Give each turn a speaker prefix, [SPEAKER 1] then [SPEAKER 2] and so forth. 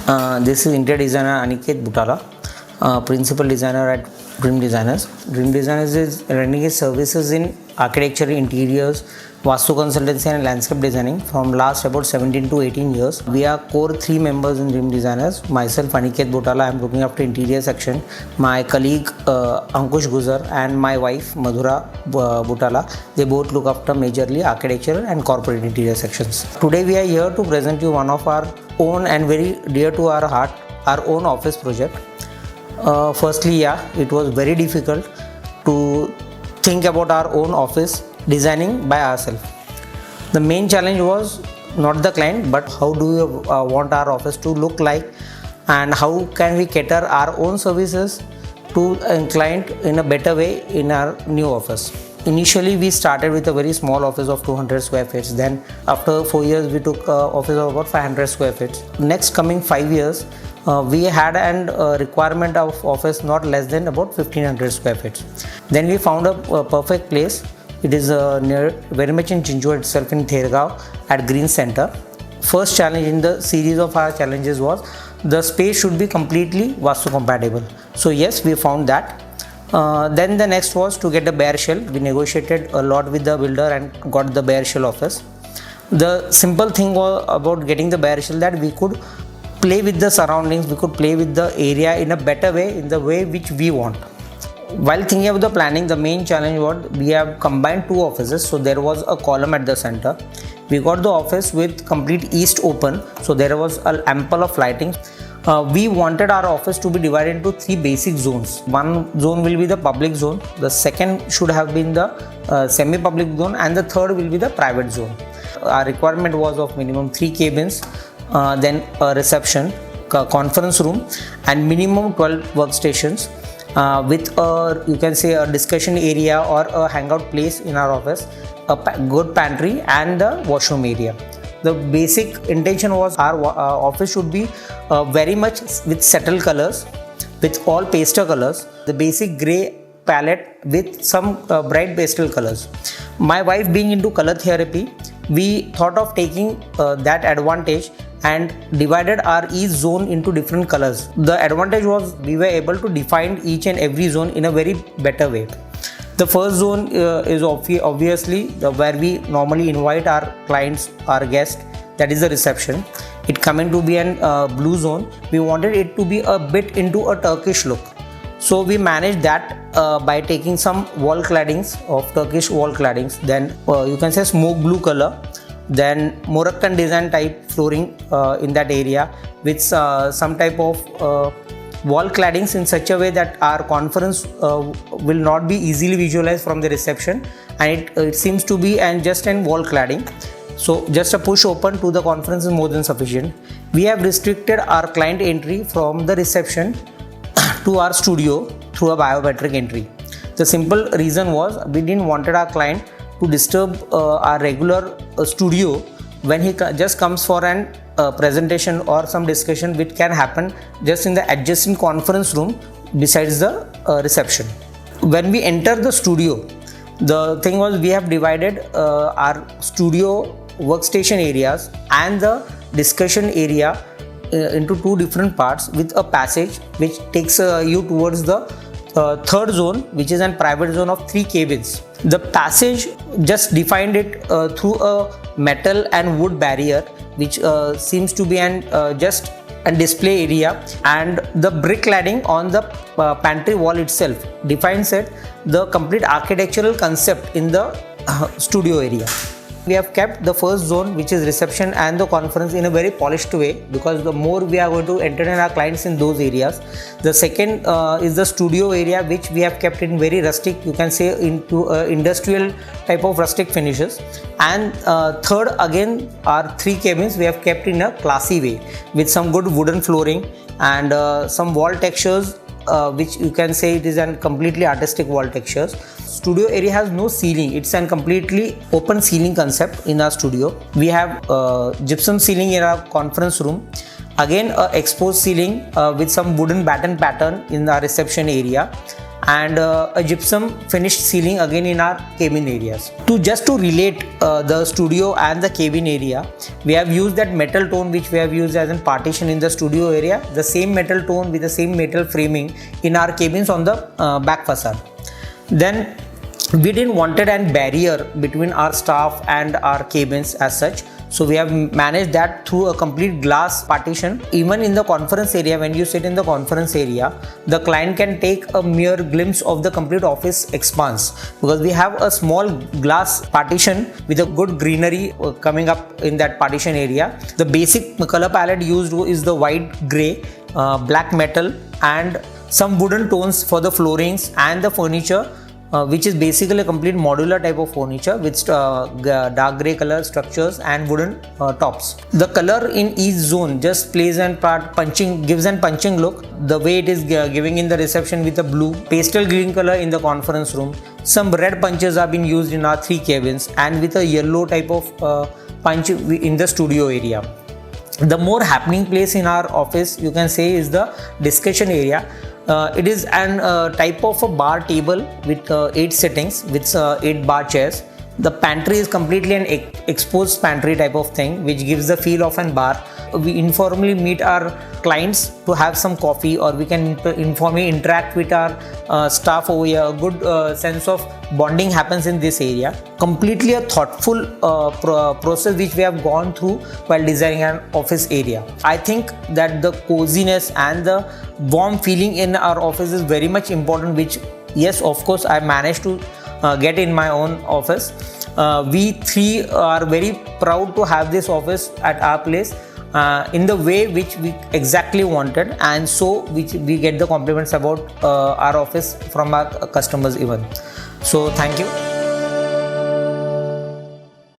[SPEAKER 1] This is interior designer Aniket Butala, principal designer at Dream Designers. Dream Designers is running its services in architecture, interiors, Vastu consultancy and landscape designing from last about 17 to 18 years. We are core 3 members in Dream Designers. Myself, Aniket Butala, I am looking after interior section. My colleague Ankush Guzar and my wife Madhura Butala, they both look after majorly architecture and corporate interior sections. Today we are here to present you one of our own and very dear to our heart, our own office project. Firstly, it was very difficult to think about our own office designing by ourselves. The main challenge was not the client, but how do we want our office to look like, and how can we cater our own services to a client in a better way in our new office. Initially, we started with a very small office of 200 square feet. Then, after 4 years, we took an office of about 500 square feet. Next coming 5 years, we had a requirement of office not less than about 1500 square feet. Then we found a perfect place. It is near, very much in Chinchwad itself in Thergaon at Green Center. First challenge in the series of our challenges was the space should be completely Vastu compatible. So yes, we found that. Then the next was to get a bare shell. We negotiated a lot with the builder and got the bare shell office. The simple thing was about getting the bare shell that we could play with the surroundings, we could play with the area in a better way, in the way which we want. While thinking of the planning, the main challenge was we have combined 2 offices, so there was a column at the center. We got the office with complete east open, so there was an ample of lighting. We wanted our office to be divided into 3 basic zones. One zone will be the public zone, the second should have been the semi-public zone, and the third will be the private zone. Our requirement was of minimum 3 cabins, then a reception, conference room, and minimum 12 workstations with you can say a discussion area or a hangout place in our office, a good pantry and the washroom area. The basic intention was our office should be very much with settled colors, with all pastel colors, the basic grey palette with some bright pastel colors. My wife being into color therapy, we thought of taking that advantage and divided our each zone into different colors. The advantage was we were able to define each and every zone in a very better way. The first zone is obviously where we normally invite our clients, our guests, that is the reception. It coming to be an blue zone. We wanted it to be a bit into a Turkish look. So we managed that by taking some wall claddings of Turkish wall claddings, then you can say smoke blue color, then Moroccan design type flooring in that area with some type of wall claddings in such a way that our conference will not be easily visualized from the reception, and it seems to be just an wall cladding. So just a push open to the conference is more than sufficient. We have restricted our client entry from the reception to our studio through a biometric entry. The simple reason was we didn't wanted our client to disturb our regular studio when he just comes for an presentation or some discussion which can happen just in the adjacent conference room besides the reception. When we enter the studio, the thing was we have divided our studio workstation areas and the discussion area into 2 different parts with a passage which takes you towards the third zone, which is a private zone of 3 cabins. The passage just defined it through a metal and wood barrier which seems to be just a display area, and the brick cladding on the pantry wall itself defines the complete architectural concept in the studio area. We have kept the first zone, which is reception and the conference, in a very polished way, because the more we are going to entertain our clients in those areas. The second is the studio area, which we have kept in very rustic, you can say into industrial type of rustic finishes. And third, again, our 3 cabins we have kept in a classy way with some good wooden flooring and some wall textures, which you can say it is a completely artistic wall textures. Studio area has no ceiling, it's a completely open ceiling concept in our studio. We have gypsum ceiling in our conference room, again exposed ceiling with some wooden batten pattern in our reception area, and a gypsum finished ceiling again in our cabin areas. To relate the studio and the cabin area, we have used that metal tone which we have used as a partition in the studio area, the same metal tone with the same metal framing in our cabins on the back facade. Then we didn't wanted a barrier between our staff and our cabins as such, so we have managed that through a complete glass partition. Even in the conference area, when you sit in the conference area, the client can take a mere glimpse of the complete office expanse, because we have a small glass partition with a good greenery coming up in that partition area. The basic color palette used is the white, grey, black metal and some wooden tones for the floorings and the furniture, which is basically a complete modular type of furniture with dark grey color structures and wooden tops. The color in each zone just plays and part gives a punching look. The way it is giving in the reception with a blue, pastel green color in the conference room. Some red punches have been used in our 3 cabins and with a yellow type of punch in the studio area. The more happening place in our office, you can say, is the discussion area. It is an type of a bar table with 8 sittings with 8 bar chairs. The pantry is completely an exposed pantry type of thing, which gives the feel of an bar. We informally meet our clients to have some coffee, or we can informally interact with our staff over here. A good sense of bonding happens in this area. Completely a thoughtful process which we have gone through while designing an office area. I think that the coziness and the warm feeling in our office is very much important, which, yes, of course, I managed to get in my own office. We 3 are very proud to have this office at our place in the way which we exactly wanted, and so we get the compliments about our office from our customers even. So thank you.